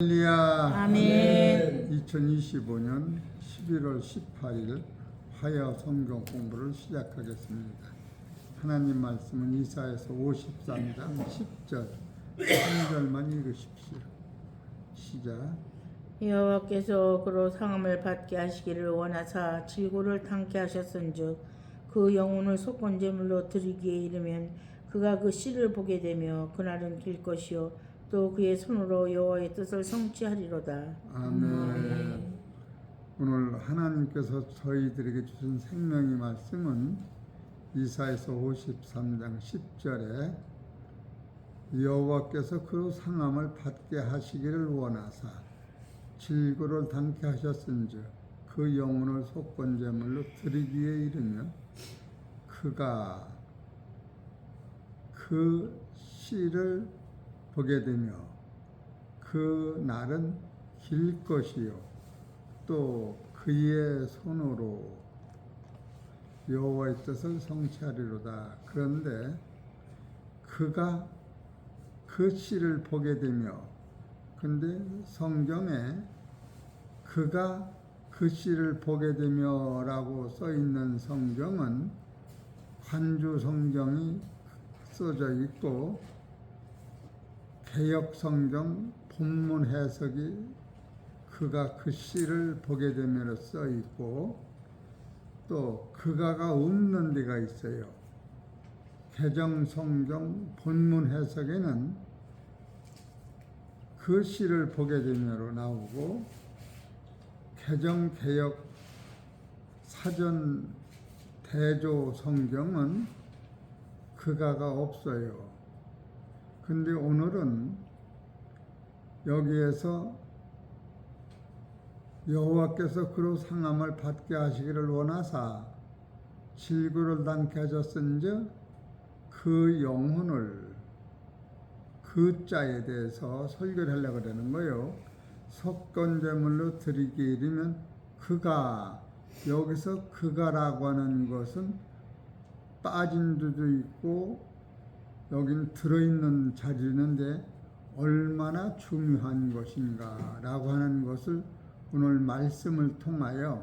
할렐루야. 아멘. 2025년 11월 18일 화요 성경 공부를 시작하겠습니다. 하나님 말씀은 이사야서 53장 10절 3절만 읽으십시오. 시작. 여호와께서 그로 상함을 받게 하시기를 원하사 질고를 당케 하셨은즉 그 영혼을 속건제물로 드리기에 이르면 그가 그 씨를 보게 되며 그날은 길 것이요 또 그의 손으로 여호와의 뜻을 성취하리로다. 아멘. 오늘 하나님께서 저희들에게 주신 생명의 말씀은 이사야서 53장 10절에 여호와께서 그 상함을 받게 하시기를 원하사 질고를 당케 하셨은즉 그 영혼을 속건제물로 드리기에 이르면 그가 그 씨를 보게 되며 그 날은 길 것이요 또 그의 손으로 여호와의 뜻을 성취하리로다. 그런데 그가 그 씨를 보게 되며, 근데 성경에 그가 그 씨를 보게 되며 라고 써 있는 성경은 관주 성경이 써져 있고 개역 성경 본문 해석이 그가 그 씨를 보게 되면 써 있고 또 그가가 없는 데가 있어요. 개정 성경 본문 해석에는 그 씨를 보게 되면으로 나오고 개정 개역 사전 대조 성경은 그가가 없어요. 근데 오늘은 여기에서 여호와께서 그로 상함을 받게 하시기를 원하사 질고를 당케 하셨은즉 그 영혼을 그 자에 대해서 설교를 하려고 그러는 거예요. 속건제물로 드리기에 이르면 그가, 여기서 그가라고 하는 것은 빠진 데도 있고 여긴 들어있는 자리인데 얼마나 중요한 것인가 라고 하는 것을 오늘 말씀을 통하여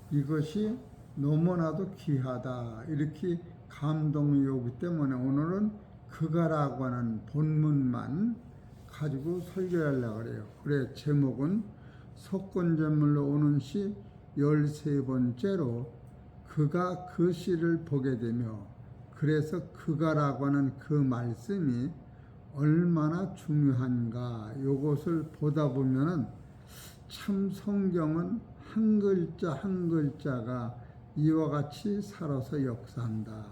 이것이 너무나도 귀하다 이렇게 감동이 오기 때문에 오늘은 그가라고 하는 본문만 가지고 설교하려고 그래요. 그래 제목은 속건제물로 오는 시 13번째로 그가 그 시를 보게 되며, 그래서 그가라고 하는 그 말씀이 얼마나 중요한가 요것을 보다 보면은 참 성경은 한 글자 한 글자가 이와 같이 살아서 역사한다.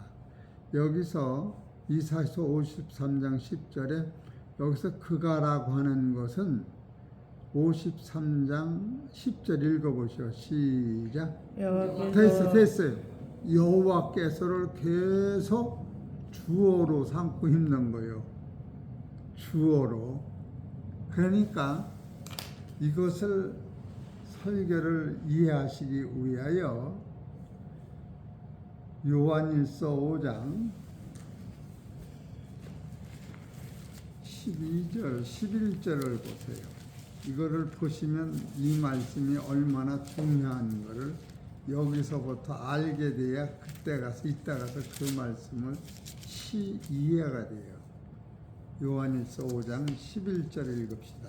여기서 이사야서 53장 10절에 여기서 그가라고 하는 것은 53장 10절 읽어보시오. 시작. 됐어요. 여호와께서를 계속 주어로 삼고 있는 거예요. 주어로. 그러니까 이것을 설교를 이해하시기 위하여 요한일서 5장 12절, 11절을 보세요. 이거를 보시면 이 말씀이 얼마나 중요한 것을 여기서부터 알게 돼야 그때 가서 이따 가서 그 말씀을 이해가 돼요. 요한일서 5장 11절 읽읍시다.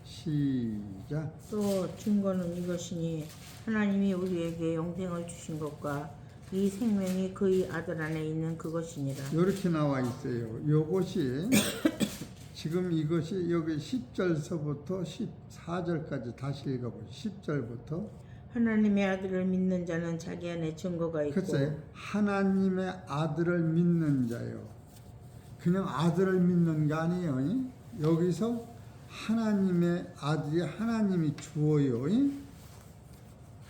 시작. 또 증거는 이것이니 하나님이 우리에게 영생을 주신 것과 이 생명이 그의 아들 안에 있는 그것이니라. 이렇게 나와 있어요. 요것이 지금 이것이 여기 10절서부터 14절까지 다시 읽어보세요. 10절부터 하나님의 아들을 믿는 자는 자기 안에 증거가 있고. 글쎄, 하나님의 아들을 믿는 자요. 그냥 아들을 믿는 게 아니에요. 여기서 하나님의 아들이 하나님이 주어요.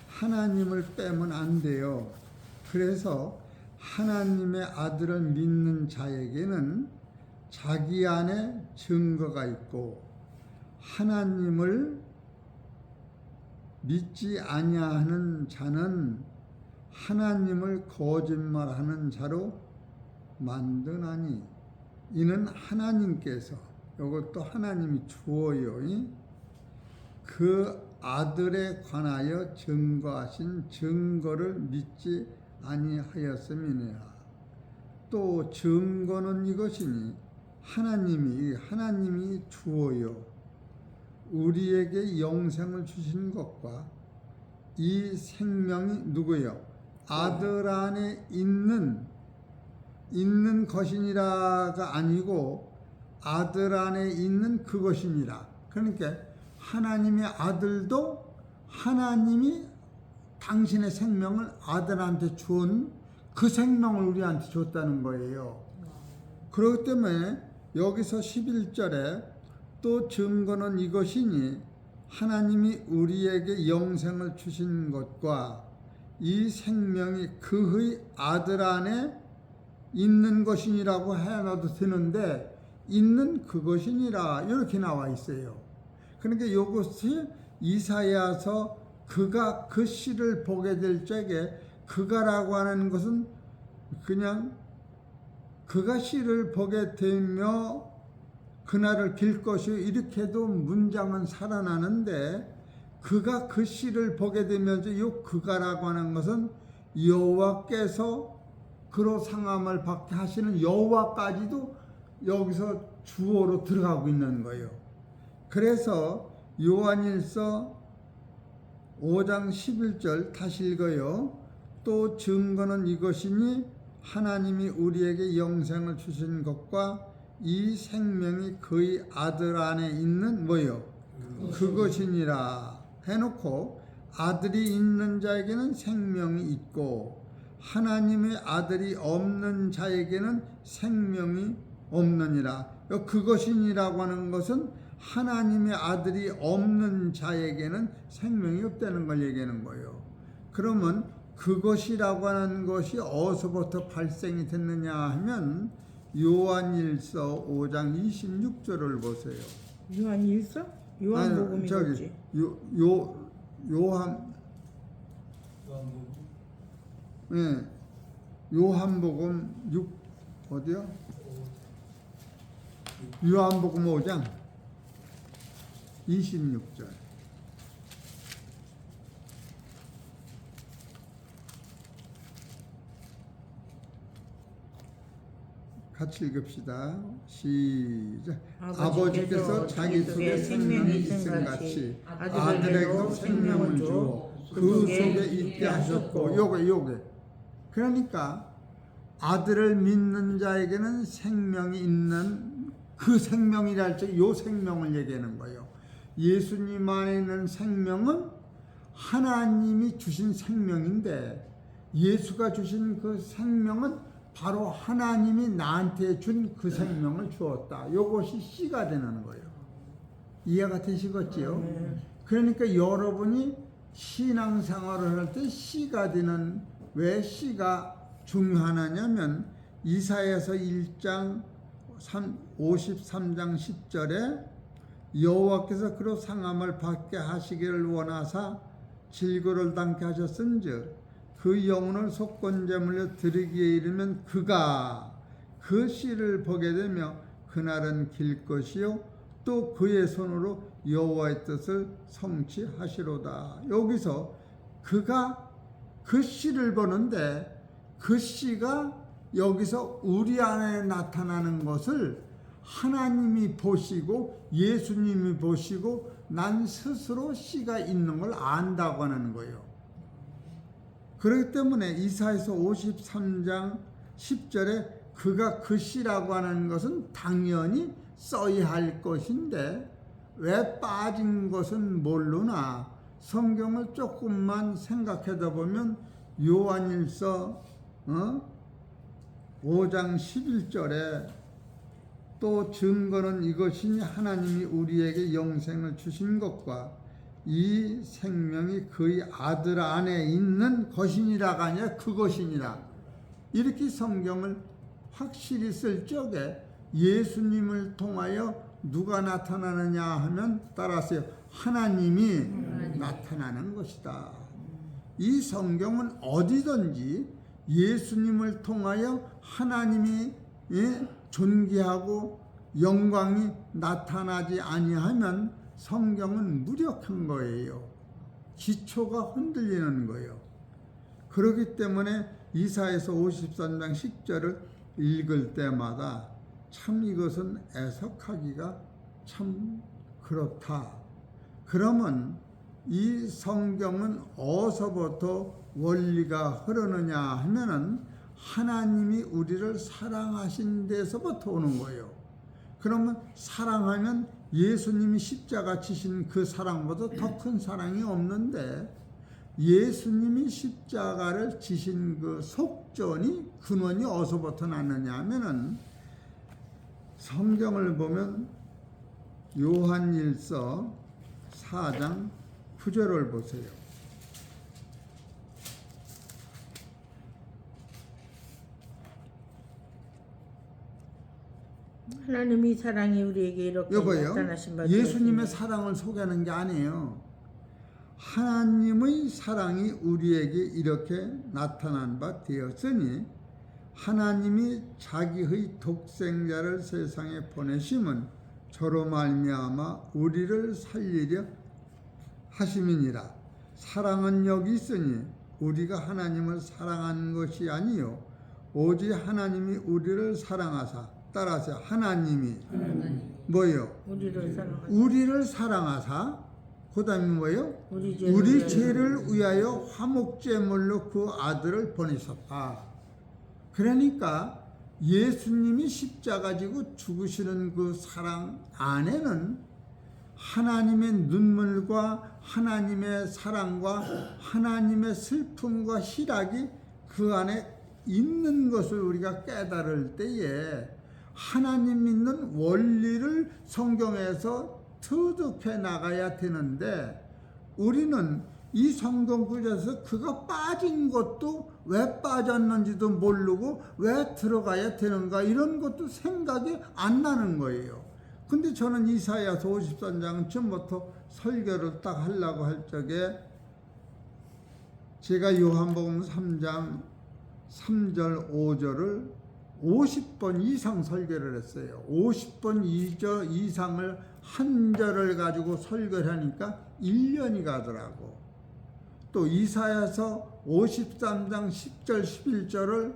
하나님을 빼면 안 돼요. 그래서 하나님의 아들을 믿는 자에게는 자기 안에 증거가 있고, 하나님을 믿지 아니하는 자는 하나님을 거짓말하는 자로 만드나니 이는 하나님께서 이것도 하나님이 주어요. 그 아들에 관하여 증거하신 증거를 믿지 아니하였음이니라. 또 증거는 이것이니 하나님이 주어요. 우리에게 영생을 주신 것과 이 생명이 누구요? 아들 안에 있는 것이니라가 아니고 아들 안에 있는 그것이니라. 그러니까 하나님의 아들도 하나님이 당신의 생명을 아들한테 준 그 생명을 우리한테 줬다는 거예요. 그렇기 때문에 여기서 11절에 또 증거는 이것이니 하나님이 우리에게 영생을 주신 것과 이 생명이 그의 아들 안에 있는 것이니라고 해놔도 되는데 있는 그것이니라 이렇게 나와 있어요. 그러니까 이것이 이사야서 그가 그 씨를 보게 될 적에 그가라고 하는 것은 그냥 그가 씨를 보게 되며 그날을 빌 것이요 이렇게도 문장은 살아나는데 그가 그 씨를 보게 되면서 이 그가라고 하는 것은 여호와께서 그로 상함을 받게 하시는 여호와까지도 여기서 주어로 들어가고 있는 거예요. 그래서 요한일서 5장 11절 다시 읽어요. 또 증거는 이것이니 하나님이 우리에게 영생을 주신 것과 이 생명이 그의 아들 안에 있는 뭐요? 그것이니라 해놓고 아들이 있는 자에게는 생명이 있고 하나님의 아들이 없는 자에게는 생명이 없느니라. 그것이니라고 하는 것은 하나님의 아들이 없는 자에게는 생명이 없다는 걸 얘기하는 거예요. 그러면 그것이라고 하는 것이 어디서부터 발생이 됐느냐 하면 요한일서 5장 26절을 보세요. 요한일서? 요한복음이겠지. 요한복음 6 어디요? 요한복음 5장 26절. 같이 읽읍시다. 시작. 아버지께서 자기 속에 생명이 있음 같이 아들에게도 생명을 주어 그 속에 있게 하셨고 요게 그러니까 아들을 믿는 자에게는 생명이 있는 그 생명이랄 때 요 생명을 얘기하는 거예요. 예수님 안에 있는 생명은 하나님이 주신 생명인데 예수가 주신 그 생명은 바로 하나님이 나한테 준 그 생명을 주었다. 요것이 씨가 되는 거예요. 이해가 되시겠지요? 그러니까 여러분이 신앙생활을 할 때 씨가 되는 왜 씨가 중요하냐면 이사야서 1장 53장 10절에 여호와께서 그로 상함을 받게 하시기를 원하사 질고를 당케 하셨은즉 그 영혼을 속건제물로 드리기에 이르면 그가 그 씨를 보게 되며 그날은 길 것이요 또 그의 손으로 여호와의 뜻을 성취하시로다. 여기서 그가 그 씨를 보는데 그 씨가 여기서 우리 안에 나타나는 것을 하나님이 보시고 예수님이 보시고 난 스스로 씨가 있는 걸 안다고 하는 거예요. 그렇기 때문에 이사야서 53장 10절에 그가 그 씨라고 하는 것은 당연히 써야 할 것인데 왜 빠진 것은 모르나 성경을 조금만 생각하다 보면 요한일서 5장 11절에 또 증거는 이것이니 하나님이 우리에게 영생을 주신 것과 이 생명이 그의 아들 안에 있는 것이니라가 아니라 그것이니라. 이렇게 성경을 확실히 쓸 적에 예수님을 통하여 누가 나타나느냐 하면 따라서요. 하나님이 나타나는 것이다. 이 성경은 어디든지 예수님을 통하여 하나님이 존귀하고 영광이 나타나지 아니하면 성경은 무력한 거예요. 기초가 흔들리는 거예요. 그렇기 때문에 이사야서 53장 10절을 읽을 때마다 참 이것은 해석하기가 참 그렇다. 그러면 이 성경은 어디서부터 원리가 흐르느냐 하면은 하나님이 우리를 사랑하신 데서부터 오는 거예요. 그러면 사랑하면 예수님이 십자가 지신 그 사랑보다 더 큰 사랑이 없는데 예수님이 십자가를 지신 그 속전이 근원이 어디서부터 났느냐 하면은 성경을 보면 요한일서 4장 9절을 보세요. 하나님이 사랑이 우리에게 이렇게 여보요, 나타나신 바 예수님의 사랑을 소개하는 게 아니에요. 하나님의 사랑이 우리에게 이렇게 나타난 바 되었으니 하나님이 자기의 독생자를 세상에 보내심은 저로 말미암아 우리를 살리려 하심이니라. 사랑은 여기 있으니 우리가 하나님을 사랑한 것이 아니요 오직 하나님이 우리를 사랑하사, 따라서 하나님이 뭐요? 우리를 사랑하사, 그 다음에 뭐요? 우리 죄를 위하여 화목제물로 그 아들을 보내셨다. 그러니까 예수님이 십자가 지고 죽으시는 그 사랑 안에는 하나님의 눈물과 하나님의 사랑과 하나님의 슬픔과 희락이 그 안에 있는 것을 우리가 깨달을 때에 하나님 믿는 원리를 성경에서 터득해 나가야 되는데 우리는 이 성경 구절에서 그가 빠진 것도 왜 빠졌는지도 모르고 왜 들어가야 되는가 이런 것도 생각이 안 나는 거예요. 근데 저는 이사야서 53장 처음부터 설교를 딱 하려고 할 적에 제가 요한복음 3장 3절 5절을 50번 이상 설교를 했어요. 50번 이상을 한 절을 가지고 설교를 하니까 1년이 가더라고. 또 이사야서 53장 10절 11절을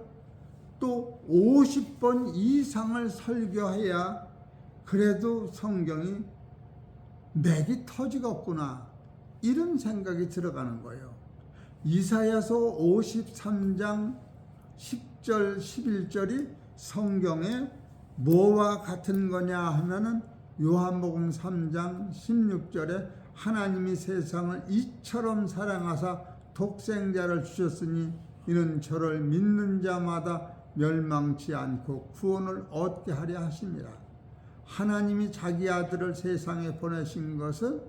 또 50번 이상을 설교해야 그래도 성경이 맥이 터지겠구나 이런 생각이 들어가는 거예요. 이사야서 53장 10절 11절이 성경에 뭐와 같은 거냐 하면은 요한복음 3장 16절에 하나님이 세상을 이처럼 사랑하사 독생자를 주셨으니 이는 저를 믿는 자마다 멸망치 않고 구원을 얻게 하려 하심이라. 하나님이 자기 아들을 세상에 보내신 것은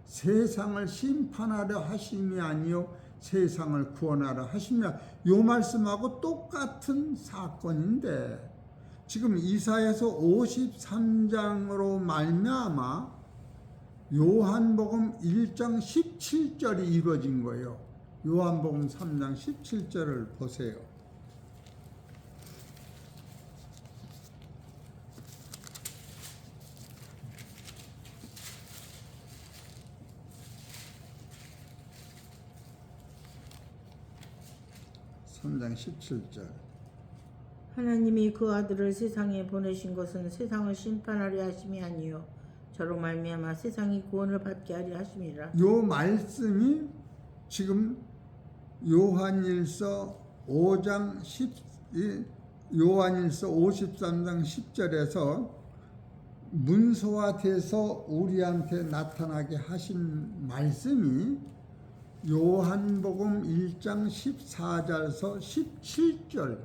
세상을 심판하려 하심이 아니요 세상을 구원하려 하심이라. 요 말씀하고 똑같은 사건인데 지금 이사야서 53장으로 말미암아 요한복음 1장 17절이 이루어진 거예요. 요한복음 3장 17절을 보세요. (3장 17절) 하나님이 그 아들을 세상에 보내신 것은 세상을 심판하려 하심이 아니요 저로 말미암아 세상이 구원을 받게 하려 하심이라. 요 말씀이 지금 요한일서 5장 요한일서 53장 10절에서 문서화돼서 우리한테 나타나게 하신 말씀이 요한복음 1장 14절에서 17절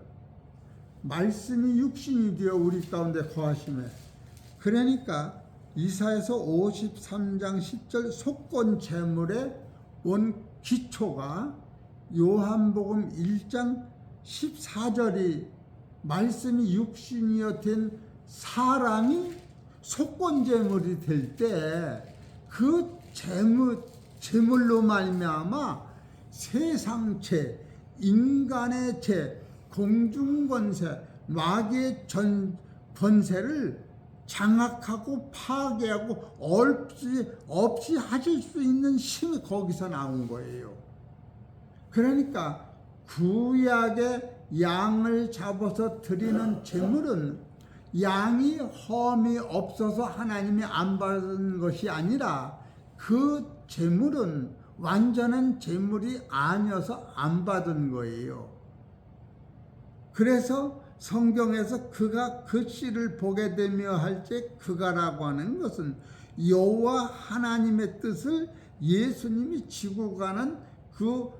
말씀이 육신이 되어 우리 가운데 거하심에, 그러니까 이사야서 53장 10절 속건 제물의 원 기초가 요한복음 1장 14절이 말씀이 육신이어 된 사람이 속건 제물이 될 때 그 제물로 말미암아 세상 죄, 인간의 죄, 공중권세, 마귀의 권세를 장악하고 파괴하고 없이 하실 수 있는 힘이 거기서 나온 거예요. 그러니까 구약의 양을 잡아서 드리는 제물은 양이 험이 없어서 하나님이 안 받은 것이 아니라 그 제물은 완전한 제물이 아니어서 안 받은 거예요. 그래서 성경에서 그가 그 씨를 보게 되며 할 때 그가라고 하는 것은 여호와 하나님의 뜻을 예수님이 지고 가는 그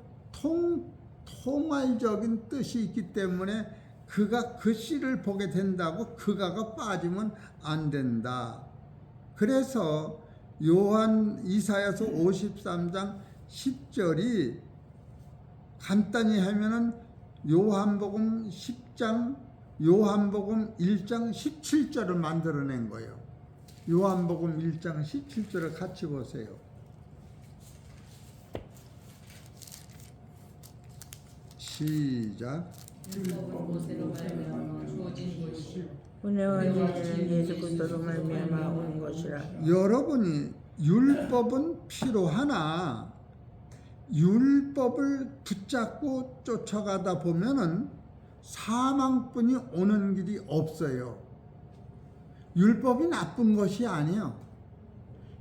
통괄적인 뜻이 있기 때문에 그가 그 씨를 보게 된다고 그가가 빠지면 안 된다. 그래서 이사야서 53장 10절이 간단히 하면은 요한복음 1장 17절을 만들어낸 거예요. 요한복음 1장 17절을 같이 보세요. 시작. 은혜와 진리는 예수 그리스도로 말미암아 온 것이라. 여러분이 율법은 필요하나 율법을 붙잡고 쫓아가다 보면은 사망뿐이 오는 길이 없어요. 율법이 나쁜 것이 아니에요.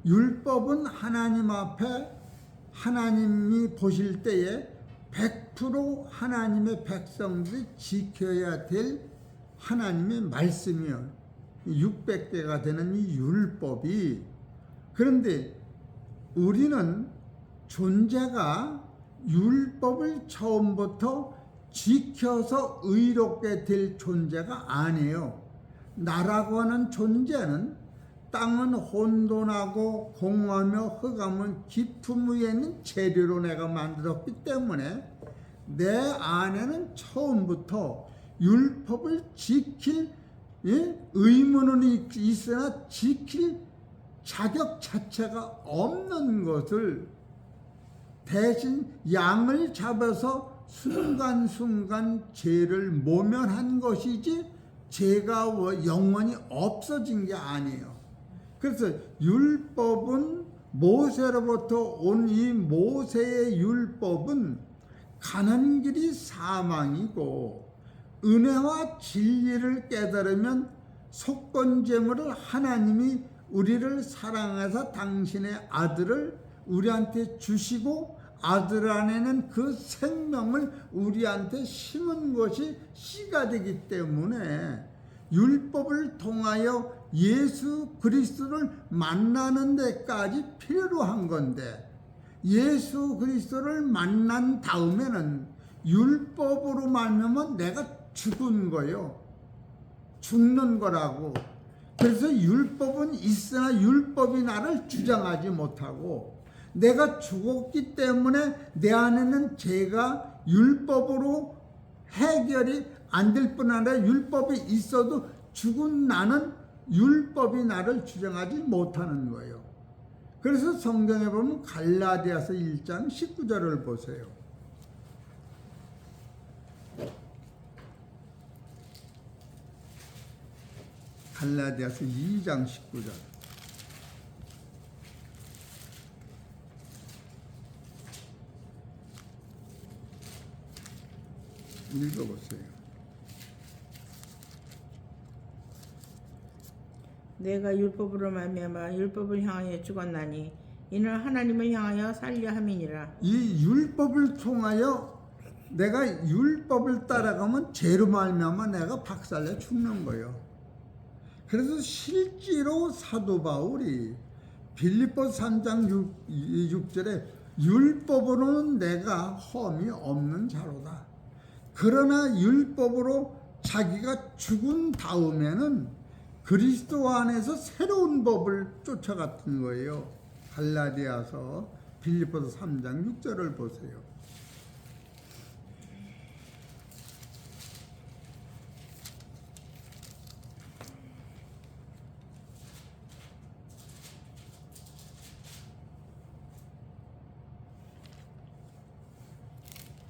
율법은 하나님 앞에 하나님이 보실 때에 100% 하나님의 백성들이 지켜야 될 하나님의 말씀이요. 600개가 되는 이 율법이. 그런데 우리는 존재가 율법을 처음부터 지켜서 의롭게 될 존재가 아니에요. 나라고 하는 존재는 땅은 혼돈하고 공허하며 흑암은 깊음 위에 있는 재료로 내가 만들었기 때문에 내 안에는 처음부터 율법을 지킬 의무는 있으나 지킬 자격 자체가 없는 것을 대신 양을 잡아서 순간순간 죄를 모면한 것이지 죄가 영원히 없어진 게 아니에요. 그래서 율법은 모세로부터 온 이 모세의 율법은 가는 길이 사망이고 은혜와 진리를 깨달으면 속건제물을 하나님이 우리를 사랑해서 당신의 아들을 우리한테 주시고 아들 안에는 그 생명을 우리한테 심은 것이 씨가 되기 때문에 율법을 통하여 예수 그리스도를 만나는 데까지 필요로 한 건데 예수 그리스도를 만난 다음에는 율법으로 말미암아 내가 죽은 거요. 죽는 거라고. 그래서 율법은 있으나 율법이 나를 주장하지 못하고 내가 죽었기 때문에 내 안에는 죄가 율법으로 해결이 안 될 뿐 아니라 율법이 있어도 죽은 나는 율법이 나를 주장하지 못하는 거예요. 그래서 성경에 보면 갈라디아서 1장 19절을 보세요. 갈라디아서 2장 19절. 읽어보세요. 내가 율법으로 말미암아 율법을 향하여 죽었나니 이는 하나님을 향하여 살려 함이니라. 이 율법을 통하여 내가 율법을 따라가면 죄로 말미암아 내가 박살내 죽는 거예요. 그래서 실제로 사도 바울이 빌립보서 3장 6절에 율법으로는 내가 험이 없는 자로다. 그러나 율법으로 자기가 죽은 다음에는 그리스도 안에서 새로운 법을 쫓아갔던 거예요. 갈라디아서 빌립보서 3장 6절을 보세요.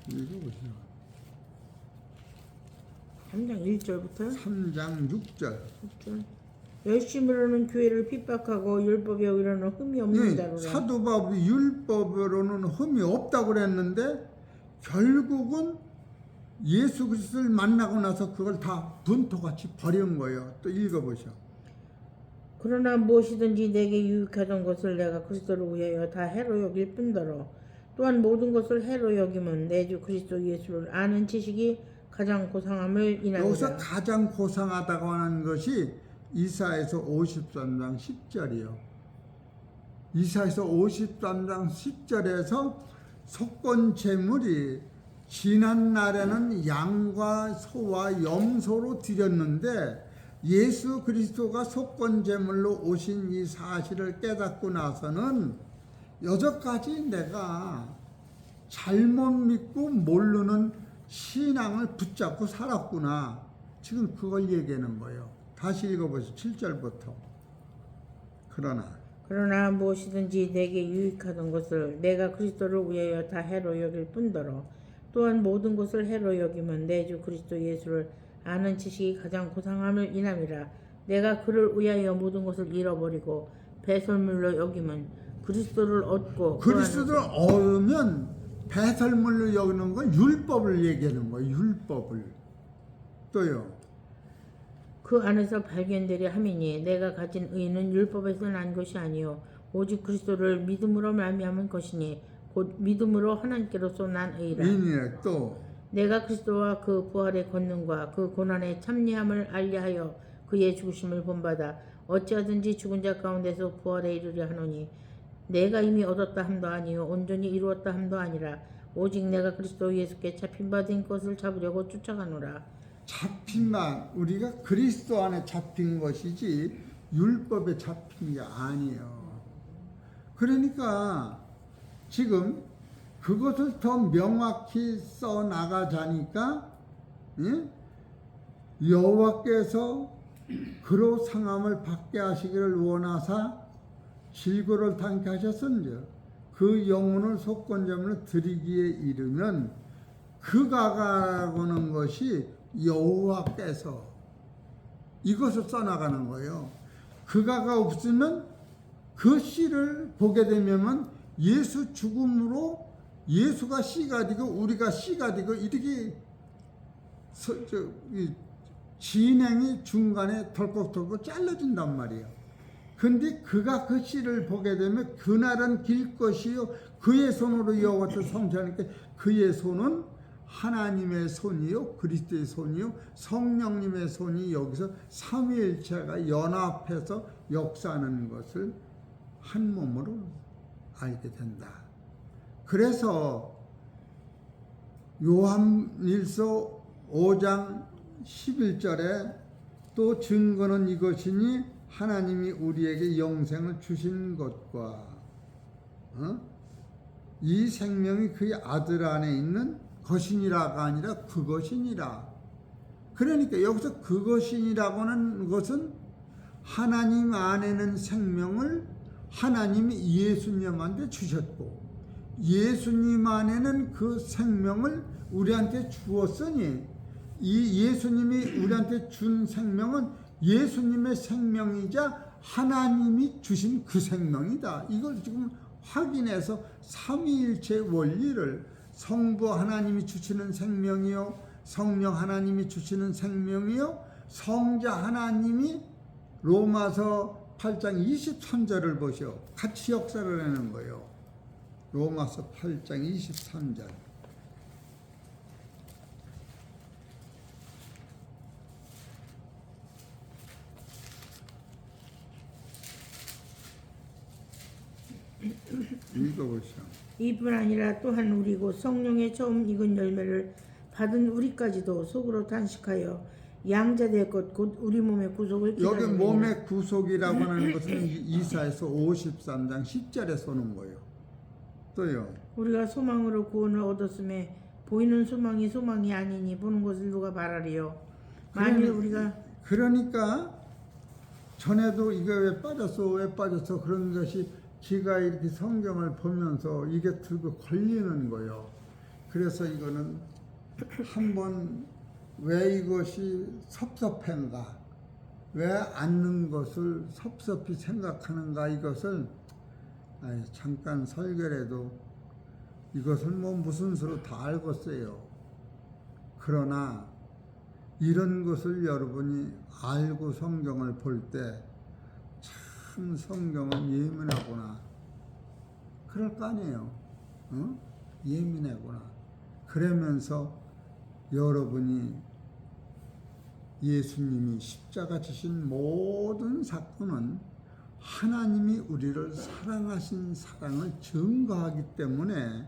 읽어보세요. 3장 1절부터 3장 6절. 6절. 열심으로는 교회를 핍박하고 율법에 오히려는 흠이 없는 자로라. 사도 바울이 율법으로는 흠이 없다고 그랬는데 결국은 예수 그리스도를 만나고 나서 그걸 다 분토같이 버린 거예요. 또 읽어보셔. 그러나 무엇이든지 내게 유익하던 것을 내가 그리스도를 위하여 다 해로 여길 뿐더러 또한 모든 것을 해로 여김은 내 주 그리스도 예수를 아는 지식이 가장 고상함을 여기서 인하여라. 가장 고상하다고 하는 것이 이사야서 53장 10절이요. 이사야서 53장 10절에서 속건 제물이 지난 날에는 양과 소와 염소로 드렸는데 예수 그리스도가 속건 제물로 오신 이 사실을 깨닫고 나서는 여전까지 내가 잘못 믿고 모르는 신앙을 붙잡고 살았구나. 지금 그걸 얘기하는 거예요. 다시 읽어보세요. 7절부터. 그러나 무엇이든지 내게 유익하던 것을 내가 그리스도를 위하여 다 해로 여길 뿐더러 또한 모든 것을 해로 여김은 내 주 그리스도 예수를 아는 지식이 가장 고상함을 인함이라. 내가 그를 위하여 모든 것을 잃어버리고 배설물로 여김은 그리스도를 얻고 그리스도를 얻으면 배설물로 여기는 건 율법을 얘기하는 거예요. 율법을. 또요. 그 안에서 발견되려 함이니 내가 가진 의는 율법에서 난 것이 아니요 오직 그리스도를 믿음으로 말미암은 것이니 곧 믿음으로 하나님께로서 난 의라. 또 내가 그리스도와 그 부활의 권능과 그 고난의 참여함을 알리하여 그의 죽으심을 본받아 어찌하든지 죽은 자 가운데서 부활에 이르려 하노니 내가 이미 얻었다 함도 아니요 온전히 이루었다 함도 아니라 오직 내가 그리스도 예수께 잡힌 바 된 것을 잡으려고 쫓아가노라. 잡힌 바 우리가 그리스도 안에 잡힌 것이지 율법에 잡힌 게 아니에요. 그러니까 지금 그것을 더 명확히 써 나가자니까 여호와께서 그로 상함을 받게 하시기를 원하사 질고를 당케 하셨은즉 그 영혼을 속건제물로 드리기에 이르면 그가 가라고는 것이 여호와께서 이것을 써나가는 거예요. 그가가 없으면 그 씨를 보게 되면 예수 죽음으로 예수가 씨가 되고 우리가 씨가 되고 이렇게 진행이 중간에 덜컥덜컥 잘라진단 말이에요. 근데 그가 그 씨를 보게 되면 그날은 길 것이요 그의 손으로 여호와를 성취하니까 그의 손은 하나님의 손이요 그리스도의 손이요 성령님의 손이 여기서 삼위일체가 연합해서 역사하는 것을 한 몸으로 알게 된다. 그래서 요한일서 5장 11절에 또 증거는 이것이니 하나님이 우리에게 영생을 주신 것과 이 생명이 그의 아들 안에 있는 것이니라가 아니라 그것이니라. 그러니까 여기서 그것이니라고 하는 것은 하나님 안에는 생명을 하나님이 예수님한테 주셨고 예수님 안에는 그 생명을 우리한테 주었으니 이 예수님이 우리한테 준 생명은 예수님의 생명이자 하나님이 주신 그 생명이다. 이걸 지금 확인해서 삼위일체 원리를 성부 하나님이 주시는 생명이요 성령 하나님이 주시는 생명이요 성자 하나님이 로마서 8장 23절을 보시오. 같이 역사를 하는 거예요. 로마서 8장 23절. 읽어보시오. 이뿐 아니라 또한 우리 곧 성령의 처음 익은 열매를 받은 우리까지도 속으로 단식하여 양자될 것 곧 우리 몸의 구속을 기다리느니라. 여기 몸의 구속이라고 하는 것은 이사야서 53장 10절에 오는 거예요. 또요. 우리가 소망으로 구원을 얻었음에 보이는 소망이 소망이 아니니 보는 것을 누가 말하리요. 만일 우리가 그러니까 전에도 이거 왜 빠졌어 그런 것이 지가 이렇게 성경을 보면서 이게 들고 걸리는 거예요. 그래서 이거는 한번 왜 이것이 섭섭한가 왜 앉는 것을 섭섭히 생각하는가 이것을 잠깐 설교라도 이것을 뭐 무슨 수로 다 알겠어요. 그러나 이런 것을 여러분이 알고 성경을 볼 때 참 성경은 예민하구나. 그럴 거 아니에요. 예민하구나. 그러면서 여러분이 예수님이 십자가 지신 모든 사건은 하나님이 우리를 사랑하신 사랑을 증거하기 때문에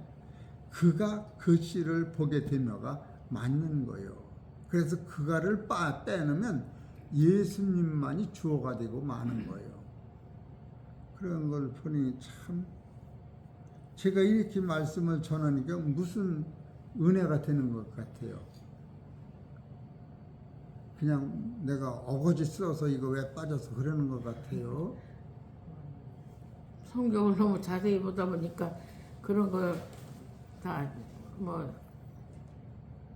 그가 그 씨를 보게 되며가 맞는 거예요. 그래서 그가를 빼놓으면 예수님만이 주어가 되고 마는 거예요. 그런 걸 보니 참 제가 이렇게 말씀을 전하니까 무슨 은혜가 되는 것 같아요. 그냥 내가 어거지 써서 이거 왜 빠져서 그러는 것 같아요. 성경을 너무 자세히 보다 보니까 그런 걸 다 뭐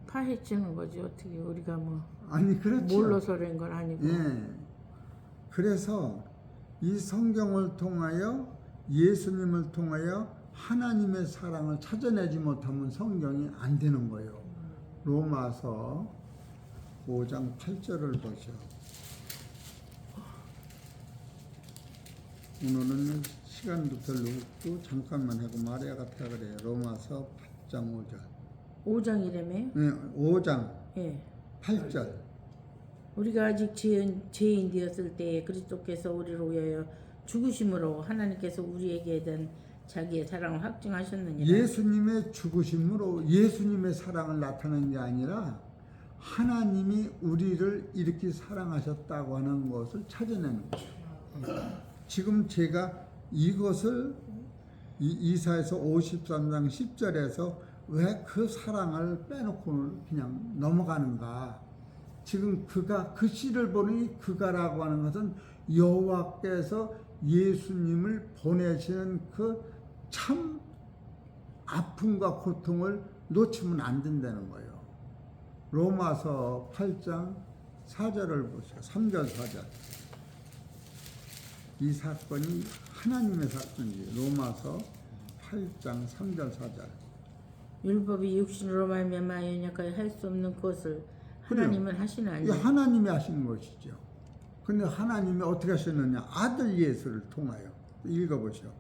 파헤치는 거지. 어떻게 우리가 뭐 아니 그렇죠. 몰라서 그런 건 아니고. 예. 그래서 이 성경을 통하여 예수님을 통하여 하나님의 사랑을 찾아내지 못하면 성경이 안 되는 거예요. 로마서 5장 8절을 보죠. 오늘은 시간도 별로 없고 잠깐만 하고 말해야 같아 그래요. 로마서 8장 5절. 5장이라며요? 네, 5장 예. 8절. 우리가 아직 죄인 되었을 때에 그리스도께서 우리를 위하여 죽으심으로 하나님께서 우리에게 된 자기의 사랑을 확증하셨느니라. 예수님의 죽으심으로 예수님의 사랑을 나타낸 게 아니라 하나님이 우리를 이렇게 사랑하셨다고 하는 것을 찾아내는 거예요. 지금 제가 이것을 이사야서 53장 10절에서 왜 그 사랑을 빼놓고 그냥 넘어가는가. 지금 그가 그 씨를 보니 그가라고 하는 것은 여호와께서 예수님을 보내시는 그 참 아픔과 고통을 놓치면 안 된다는 거예요. 로마서 8장 4절을 보세요. 3절 4절. 이 사건이 하나님의 사건이에요. 로마서 8장 3절 4절. 율법이 육신으로 말미암아 연약하여 할 수 없는 것을 하나님은 하시나니. 이게 하나님이 하시는 것이죠. 근데 하나님이 어떻게 하셨느냐? 아들 예수를 통하여. 읽어보시오.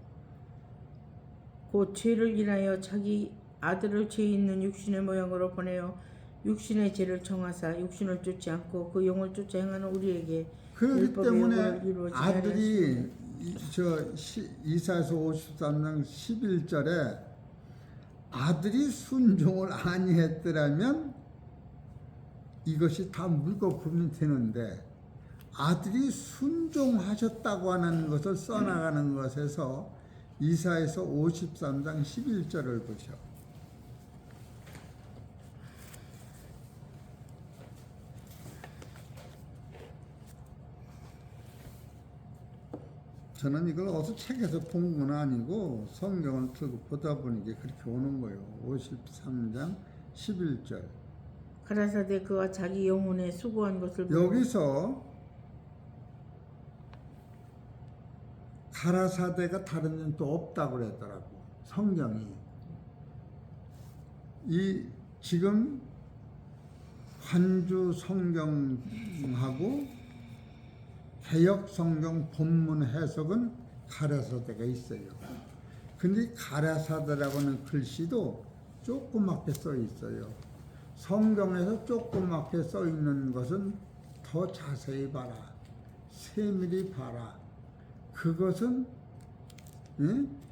곧 죄를 인하여 자기 아들을 죄 있는 육신의 모양으로 보내어 육신의 죄를 정하사 육신을 쫓지 않고 그 영을 쫓아 행하는 우리에게 그렇기 때문에 이루어지게 아들이 이사야서 53장 11절에 아들이 순종을 아니했더라면 이것이 다 물거품이 되는데 아들이 순종하셨다고 하는 것을 써나가는 것에서 이사야서 53장 11절을 보죠. 저는 이걸 어디서 책에서 본 건 아니고 성경을 들고 보다 보니 이게 그렇게 오는 거예요. 53장 11절. 가라사대 그와 자기 영혼에 수고한 것을 보고 여기서 가라사대가 다른 데는 또 없다고 그랬더라고. 성경이. 이 지금 관주 성경하고 개역 성경 본문 해석은 가라사대가 있어요. 근데 가라사대라고 하는 글씨도 조그맣게 써 있어요. 성경에서 조그맣게 써 있는 것은 더 자세히 봐라. 세밀히 봐라. 그것은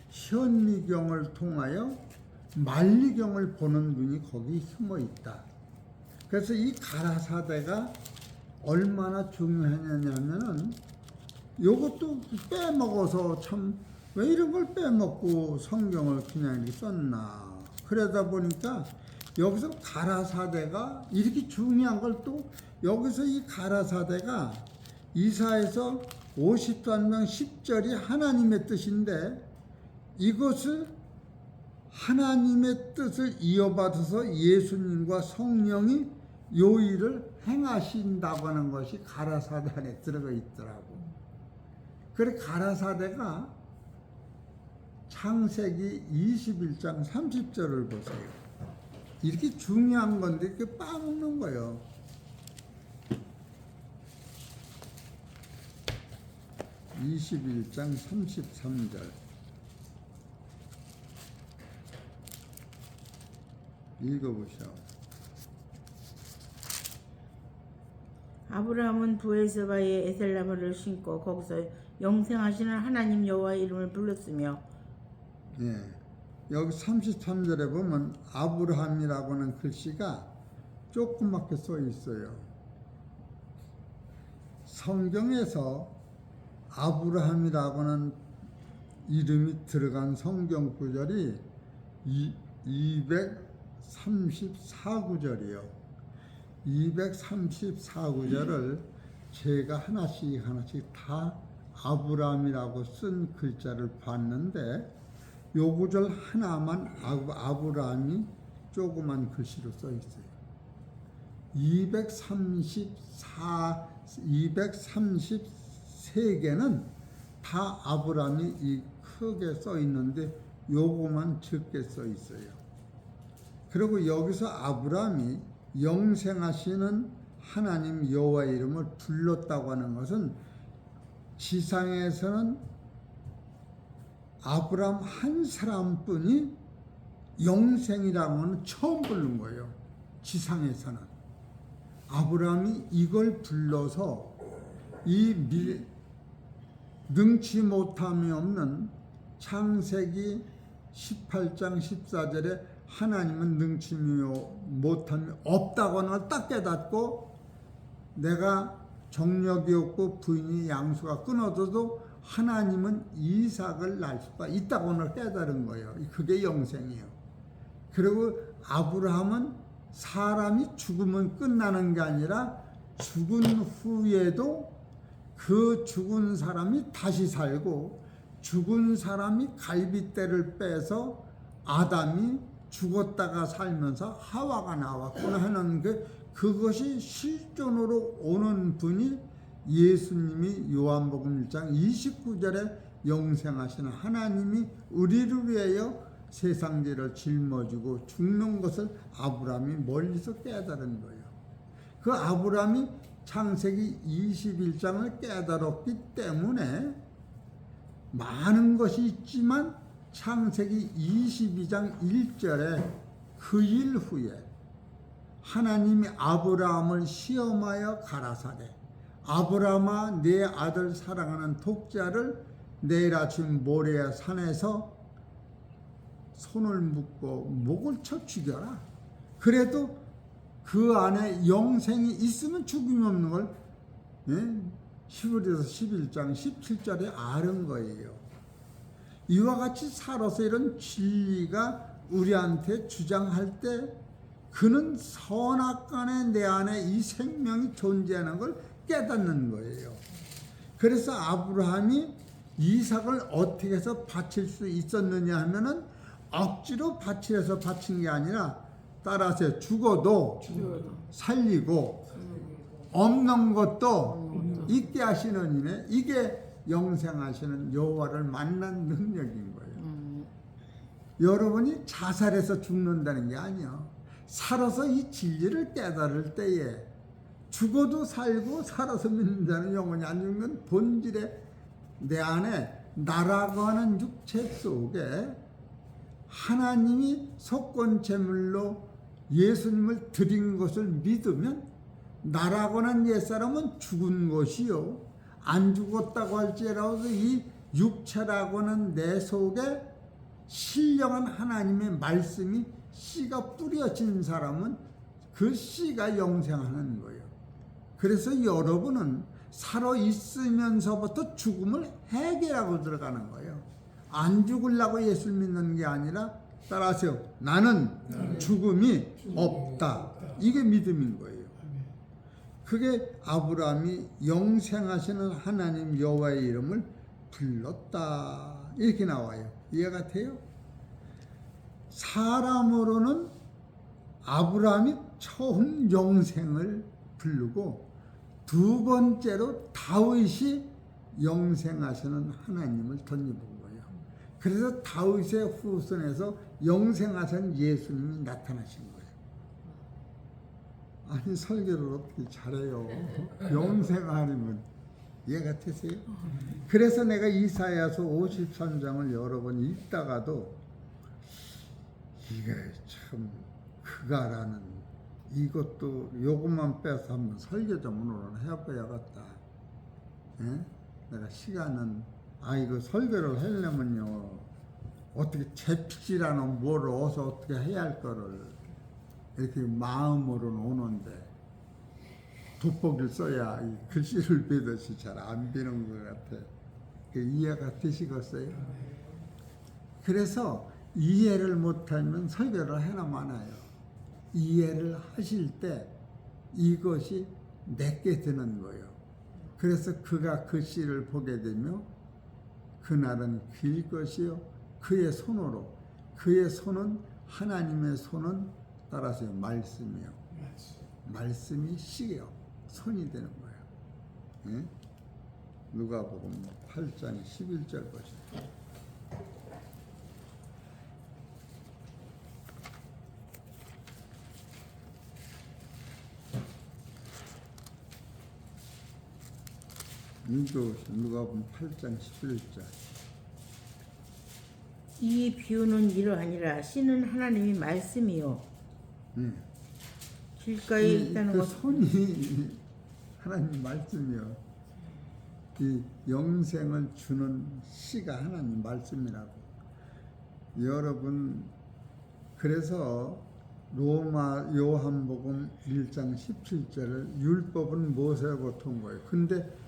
현미경을 통하여 만리경을 보는 눈이 거기 숨어 있다. 그래서 이 가라사대가 얼마나 중요하냐면은 요것도 빼먹어서 참 왜 이런 걸 빼먹고 성경을 그냥 이렇게 썼나. 그러다 보니까 여기서 가라사대가 이렇게 중요한 걸 또 여기서 이 가라사대가 이사야서 53장 10절이 하나님의 뜻인데 이것을 하나님의 뜻을 이어받아서 예수님과 성령이 요 일을 행하신다고 하는 것이 가라사대 안에 들어가 있더라고. 그래 가라사대가 창세기 21장 30절을 보세요. 이렇게 중요한 건데 이렇게 빠먹는 거예요. (21장 33절) 읽어보시오. 아브라함은 부엘세바에 에셀나무를 심고 거기서 영생하시는 하나님 여호와의 이름을 불렀으며. 예, 여기 33절에 보면 아브라함이라고 하는 글씨가 조그맣게 써 있어요. 성경에서 아브라함이라고 하는 이름이 들어간 성경 구절이 234구절이요. 234구절을 제가 하나씩 다 아브라함이라고 쓴 글자를 봤는데 요 구절 하나만 아브라함이 조그만 글씨로 써 있어요. 233개는 다 아브라함이 크게 써 있는데 요거만 적게 써 있어요. 그리고 여기서 아브라함이 영생하시는 하나님 여호와의 이름을 불렀다고 하는 것은 지상에서는 아브라함 한 사람뿐이 영생이라고 하는 처음 부른 거예요. 지상에서는. 아브라함이 이걸 불러서 이 능치 못함이 없는 창세기 18장 14절에 하나님은 능치 못함이 없다고 하는 걸 딱 깨닫고 내가 정력이 없고 부인이 양수가 끊어져도 하나님은 이삭을 낳을 수가 있다고 하는 걸 깨달은 거예요. 그게 영생이에요. 그리고 아브라함은 사람이 죽으면 끝나는 게 아니라 죽은 후에도 그 죽은 사람이 다시 살고 죽은 사람이 갈빗대를 빼서 아담이 죽었다가 살면서 하와가 나왔구나 하는 그것이 실존으로 오는 분이 예수님이 요한복음 1장 29절에 영생하시는 하나님이 우리를 위하여 세상죄를 짊어지고 죽는 것을 아브라함이 멀리서 깨달은 거예요. 그 아브라함이 창세기 21장을 깨달았기 때문에 많은 것이 있지만 창세기 22장 1절에 그 일 후에 하나님이 아브라함을 시험하여 가라사대 아브라함아 내 아들 사랑하는 독자를 내일 아침 모레아 산에서 손을 묶고 목을 쳐 죽여라. 그래도 그 안에 영생이 있으면 죽음이 없는 걸 히브리서 11장 17절에 아는 거예요. 이와 같이 살아서 이런 진리가 우리한테 주장할 때 그는 선악간에 내 안에 이 생명이 존재하는 걸 깨닫는 거예요. 그래서 아브라함이 이삭을 어떻게 해서 바칠 수 있었느냐 하면은 억지로 바치려서 바친 게 아니라 따라서 죽어도 살리고 없는 것도 있게 하시는 이네 이게 영생하시는 여호와를 만난 능력인 거예요. 여러분이 자살해서 죽는다는 게 아니야. 살아서 이 진리를 깨달을 때에 죽어도 살고 살아서 믿는 자는 영원히 안 죽는 본질의 내 안에 나라고 하는 육체 속에 하나님이 속건 제물로 예수님을 드린 것을 믿으면 나라고 하는 옛사람은 죽은 것이요 안 죽었다고 할지라도 이 육체라고 하는 내 속에 신령한 하나님의 말씀이 씨가 뿌려진 사람은 그 씨가 영생하는 거예요. 그래서 여러분은 살아있으면서부터 죽음을 해결하고 들어가는 거예요. 안 죽으려고 예수를 믿는 게 아니라 따라하세요. 나는 죽음이 없다. 이게 믿음인 거예요. 그게 아브라함이 영생하시는 하나님 여호와의 이름을 불렀다. 이렇게 나와요. 이해가 돼요? 사람으로는 아브라함이 처음 영생을 부르고 두 번째로 다윗이 영생하시는 하나님을 덧입은 거예요. 그래서 다윗의 후손에서 영생하신 예수님이 나타나신 거예요. 아니 설교를 어떻게 잘해요. 영생하려면 이해가 되세요? 그래서 내가 이사야서 53장을 여러 번 읽다가도 이게 참 그가라는 이것도 요것만 빼서 한번 설교 좀 오늘은 해봐야겠다. 예? 내가 시간은 이거 설교를 하려면요 어떻게 재피지라는 뭐를 어서 어떻게 해야 할 거를 이렇게 마음으로는 오는데 돋보기를 써야 이 글씨를 배듯이 잘 안 배는 것 같아. 이해가 되시겠어요? 그래서 이해를 못하면 설교를 해나 마나요. 이해를 하실 때 이것이 내게 드는 거예요. 그래서 그가 그 씨를 보게 되며 그날은 길 것이요 그의 손으로 그의 손은 하나님의 손은 따라서요 말씀이요 말씀이 씨요 손이 되는 거예요. 예? 누가복음 8장 11절 보시죠. 누가복음 8장 11절. 이 비유는 이러하니라. 씨는 하나님이 말씀이요. 길가에 있다는 그 것. 손이 하나님 말씀이요. 이 영생을 주는 씨가 하나님 말씀이라고. 여러분 그래서 로마 요한복음 1장 17절을 율법은 모세로부터 온 거예요. 근데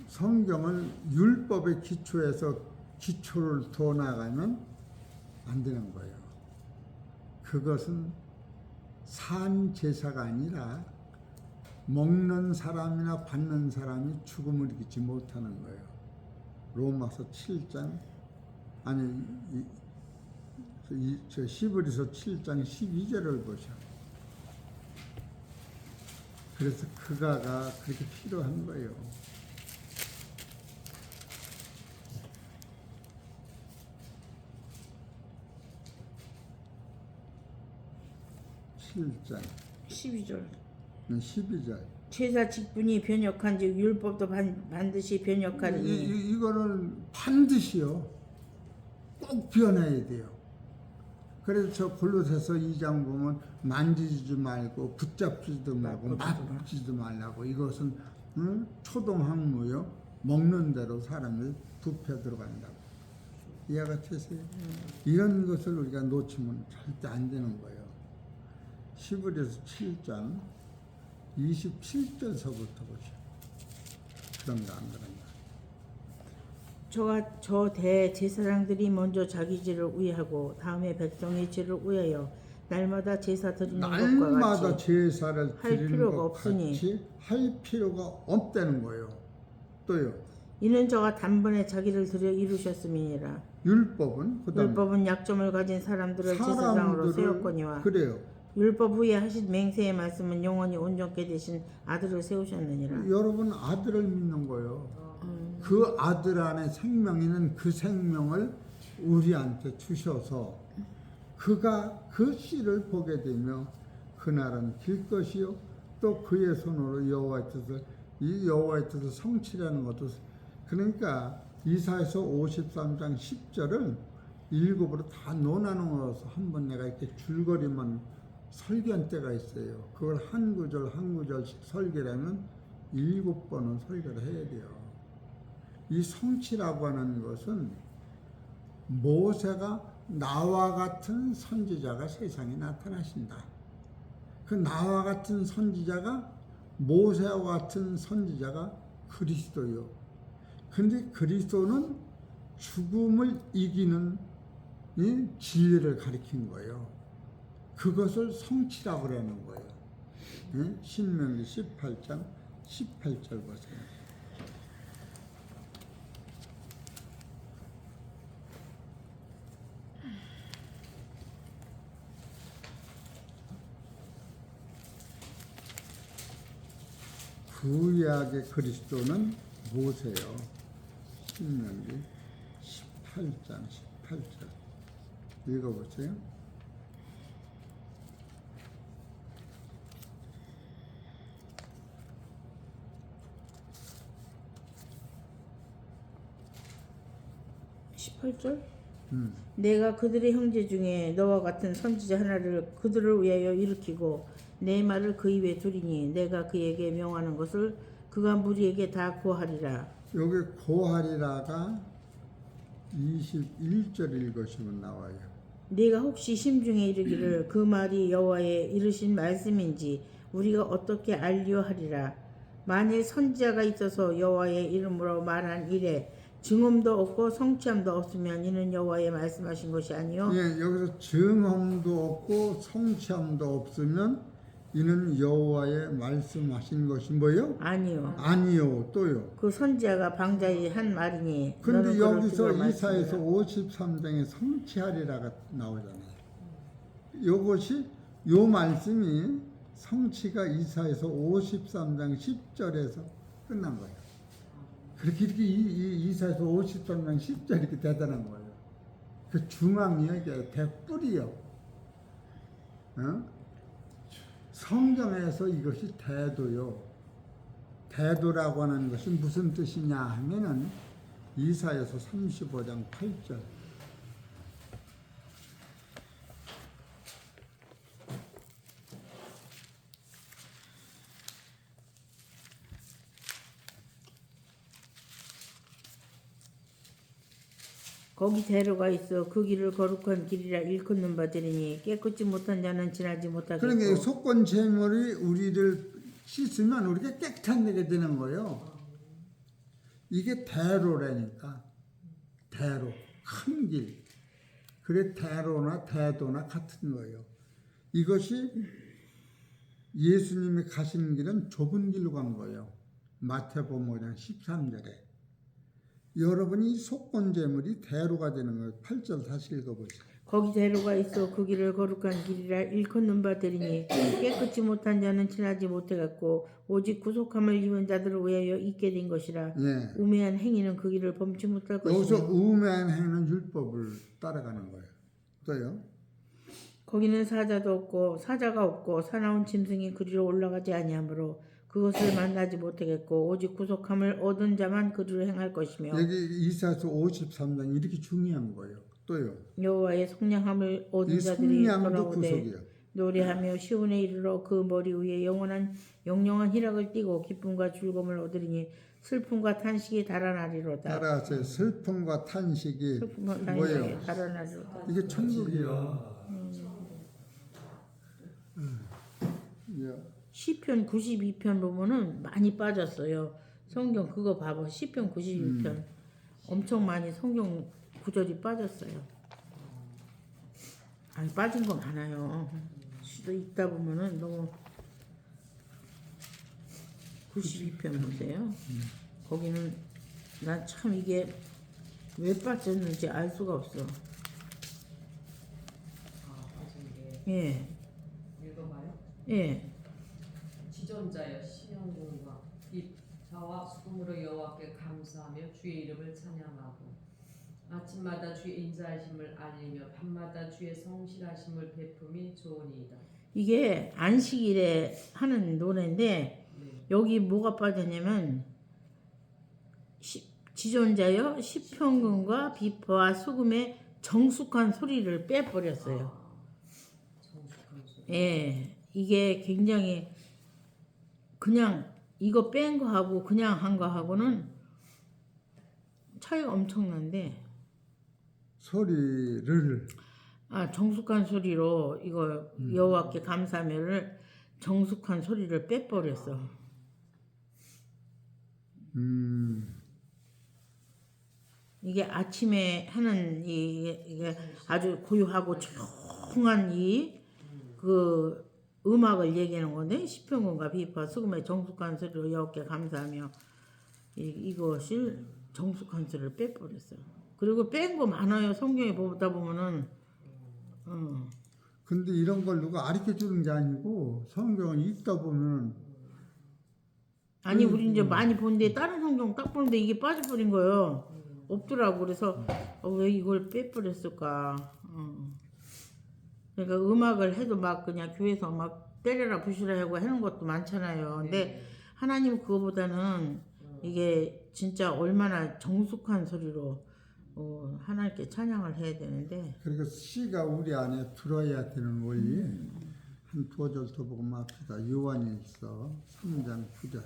성경을 율법의 기초에서 기초를 더 나가면 안 되는 거예요. 그것은 산 제사가 아니라 먹는 사람이나 받는 사람이 죽음을 이기지 못하는 거예요. 로마서 7장 아니 저 히브리서 7장 12절을 보셔. 그래서 그가가 그렇게 필요한 거예요. 7장 12절. 12절. 제사 직분이 변역한즉 율법도 반드시 변역하리니. 이거는 반드시요. 꼭 변해야 돼요. 그래서 저 골로새서 2장 보면 만지지도 말고 붙잡지도 말고 맞지도 말라고. 이것은 초동학무요. 먹는 대로 사람이 부패 들어간다고. 이해가 되세요? 이런 것을 우리가 놓치면 절대 안 되는 거예요. 히브리서 7장 27절서부터 보시오. 그런가 안 그런가? 저 대제사장들이 먼저 자기 죄를 우회하고 다음에 백성의 죄를 우회하여 날마다 제사 드리는 것과 날마다 같이 제사를 할 드리는 필요가 것 없으니. 같이 할 필요가 없다는 거예요. 또요. 이는 저가 단번에 자기를 들여 이루셨음이니라. 율법은 그다음에 율법은 약점을 가진 사람들을 제사장으로 세웠거니와 그래요. 율법 후에 하신 맹세의 말씀은 영원히 온전케 되신 아들을 세우셨느니라. 여러분 아들을 믿는 거예요. 그 아들 안에 생명이 있는 그 생명을 우리한테 주셔서 그가 그 씨를 보게 되며 그날은 길 것이요 또 그의 손으로 여호와의 뜻을 이 여호와의 뜻을 성취라는 것도 그러니까 이사야서 53장 10절을 일곱으로 다 논아놓아서 한번 내가 이렇게 줄거리만 설교한 때가 있어요. 그걸 한 구절 한 구절씩 설교하면 7번은 설교를 해야 돼요. 이 성취라고 하는 것은 모세가 나와 같은 선지자가 세상에 나타나신다. 그 나와 같은 선지자가 모세와 같은 선지자가 그리스도요. 근데 그리스도는 죽음을 이기는 이 진리를 가리킨 거예요. 그것을 성취라고 그러는 거예요. 신명기 18장 18절 보세요. 구약의 그리스도는 모세요. 신명기 18장 18절 읽어보세요. (18절) 내가 그들의 형제 중에 너와 같은 선지자 하나를 그들을 위하여 일으키고 내 말을 그 입에 두리니 내가 그에게 명하는 것을 그가 무리에게 다 고하리라. 여기 고하리라가 21절 읽으시면 나와요. 네가 혹시 심중에 이르기를 그 말이 여호와의 이르신 말씀인지 우리가 어떻게 알리오 하리라. 만일 선지자가 있어서 여호와의 이름으로 말한 일에 증언도 없고 성취함도 없으면 이는 여호와의 말씀하신 것이 아니요 예, 여기서 증언도 없고 성취함도 없으면 이는 여호와의 말씀하신 것이 뭐요? 아니요 아니요. 또요. 그 선지자가 방자히 한 말이니 근데 너는 그를 여기서 두고 이사에서 말씀하라. 53장에 성취하리라가 나오잖아요. 요것이 요 말씀이 성취가 이사에서 53장 10절에서 끝난 거예요. 그렇게 이렇게 이사에서 53장 10절 이렇게 대단한 거예요. 그 중앙이요, 이게 대뿔이요. 어? 성경에서 이것이 대도요. 대도라고 하는 것이 무슨 뜻이냐 하면은 이사야서 35장 8절. 거기 대로가 있어 그 길을 거룩한 길이라 일컫는 바 되리니 깨끗지 못한 자는 지나지 못하겠고 그러니까 이 속건 제물이 우리를 씻으면 우리가 깨끗한 되게 되는 거예요. 이게 대로라니까. 대로. 큰 길. 그래 대로나 대도나 같은 거예요. 이것이 예수님이 가시는 길은 좁은 길로 간 거예요. 마태복음 5장 13절에. 여러분이 속건 제물이 대로가 되는 거예요. 8절 다시 읽어보세요. 거기 대로가 있어 그 길을 거룩한 길이라 일컫는 바 되리니 깨끗지 못한 자는 지나지 못하겠고 오직 구속함을 입은 자들을 위하여 있게 된 것이라. 예. 우매한 행위는 그 길을 범치 못할 여기서 것이며 우매한 행위는 율법을 따라가는 거예요. 또요. 거기는 사자가 없고 사나운 짐승이 그리로 올라가지 아니하므로 그것을 만나지 못하겠고 오직 구속함을 얻은 자만 그리로 행할 것이며 여기 이사야서 53장 이렇게 중요한 거예요. 또요. 여호와의 속량함을 얻은 이 자들이 속량도 돌아오되 구속이요. 노래하며 시온에 이르러 그 머리 위에 영영한 희락을 띠고 기쁨과 즐거움을 얻으리니 슬픔과 탄식이 달아나리로다. 따라서 슬픔과 탄식이 슬픔과 뭐예요? 탄식이 달아나리로다. 이게 천국이요. 예. 시편 92편 보면은 많이 빠졌어요. 성경 그거 봐봐. 시편 92편 엄청 많이 성경 구절이 빠졌어요. 아니 빠진 거 많아요. 시도 읽다 보면은 너무 92편 보세요. 거기는 난 참 이게 왜 빠졌는지 알 수가 없어. 예, 읽어봐요. 예. 지존자여 시온공과 빛 자와 수금으로 여호와께 감사하며 주의 이름을 찬양하고 아침마다 주의 인자하심을 알리며 밤마다 주의 성실하심을 베품이 좋으니이다. 이게 안식일에 하는 노래인데 네. 여기 뭐가 빠졌냐면 지존자여 시편금과 비퍼와 수금의 정숙한 소리를 빼버렸어요. 정숙한 소리. 예, 이게 굉장히 그냥 이거 뺀 거하고 그냥 한 거하고는 차이가 엄청난데 소리를 정숙한 소리로 이거 여호와께 감사하며를 정숙한 소리를 빼버렸어. 이게 아침에 하는 이게 아주 고요하고 조용한 그 음악을 얘기하는 건데 시편과 비파 수금의 정숙한 소리로 여호와께 감사하며 이것을 정숙한 소리를 빼버렸어요. 그리고 뺀 거 많아요. 성경에 보다 보면은. 근데 이런 걸 누가 가르쳐 주는 게 아니고 성경을 읽다 보면 아니 우리 이제 많이 본데 다른 성경 딱 보는데 이게 빠져버린 거예요. 없더라고. 그래서 왜 이걸 빼버렸을까. 그러니까 음악을 해도 막 그냥 교회에서 막 때려라 부시라 하고 하는 것도 많잖아요. 근데 하나님 그거보다는 이게 진짜 얼마나 정숙한 소리로 하나님께 찬양을 해야 되는데 그리고 시가 우리 안에 들어야 되는 원리. 한 두 절 더 보고 맙시다. 요한일서 3장 9절.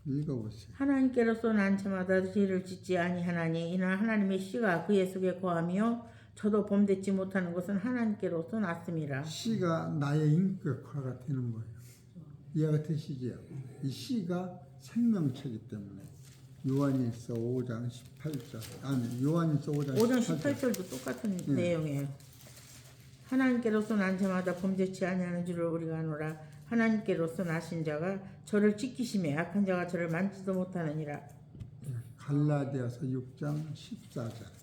읽어보세요. 하나님께로서 난처마다 죄를 짓지 아니하나니 이는 하나님의 씨가 그의 속에 거하며 저도 범되지 못하는 것은 하나님께로서 났음이라. 시가 나의 인격화가 되는 거예요. 이해가 되시죠? 이 시가 생명체이기 때문에 요한일서 5장 18절 아니 요한일서 5장 5장 18절 18절도 똑같은 내용이에요. 하나님께로서 난처마다 범죄치 아니하는 줄을 우리가 아노라. 하나님께로서 나신 자가 저를 지키심에 악한 자가 저를 만지도 못하느니라. 갈라디아서 6장 14절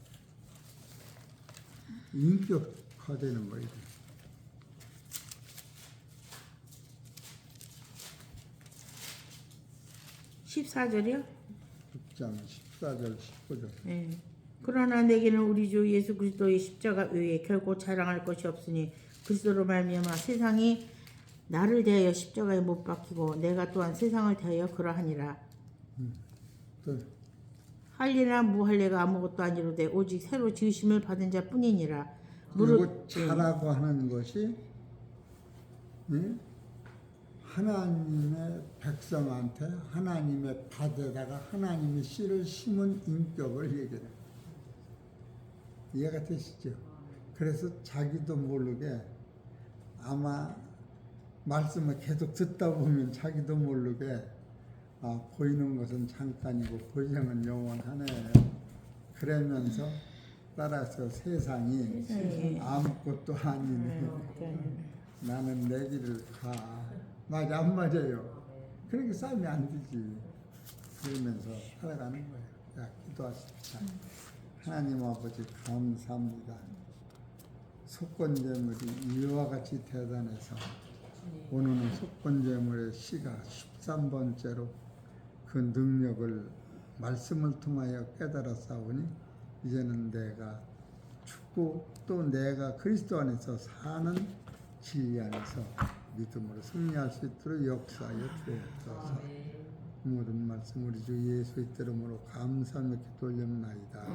인격화되는 거예요. 14절이요? 6장 14절 15절 네. 그러나 내게는 우리 주 예수 그리스도의 십자가 외에 결코 자랑할 것이 없으니 그리스도로 말미암아 세상이 나를 대하여 십자가에 못 박히고 내가 또한 세상을 대하여 그러하니라. 또 할례나 무할례가 아무것도 아니로되 오직 새로 지으심을 받은 자뿐이니라. 그리고 자라고 하는 것이 하나님의 백성한테 하나님의 밭에다가 하나님의 씨를 심은 인격을 얘기해요. 이해가 되시죠? 그래서 자기도 모르게 아마 말씀을 계속 듣다 보면 자기도 모르게 보이는 것은 잠깐이고 보이는 영원하네. 그러면서 따라서 세상이 아무것도 아니네. 나는 내 길을 가. 맞아 안 맞아요? 그렇게 싸우면 안 되지. 그러면서 살아가는 거예요. 자, 기도하십시다. 하나님 아버지 감사합니다. 속건제물이 이와 같이 대단해서 오늘은 속건제물의 시가 13번째로 그 능력을 말씀을 통하여 깨달았사오니 이제는 내가 죽고 또 내가 그리스도 안에서 사는 진리 안에서 믿음으로 승리할 수 있도록 역사하여 주옵소서. 모든 말씀 우리 주 예수의 이름으로 감사하며 기도 올렸나이다.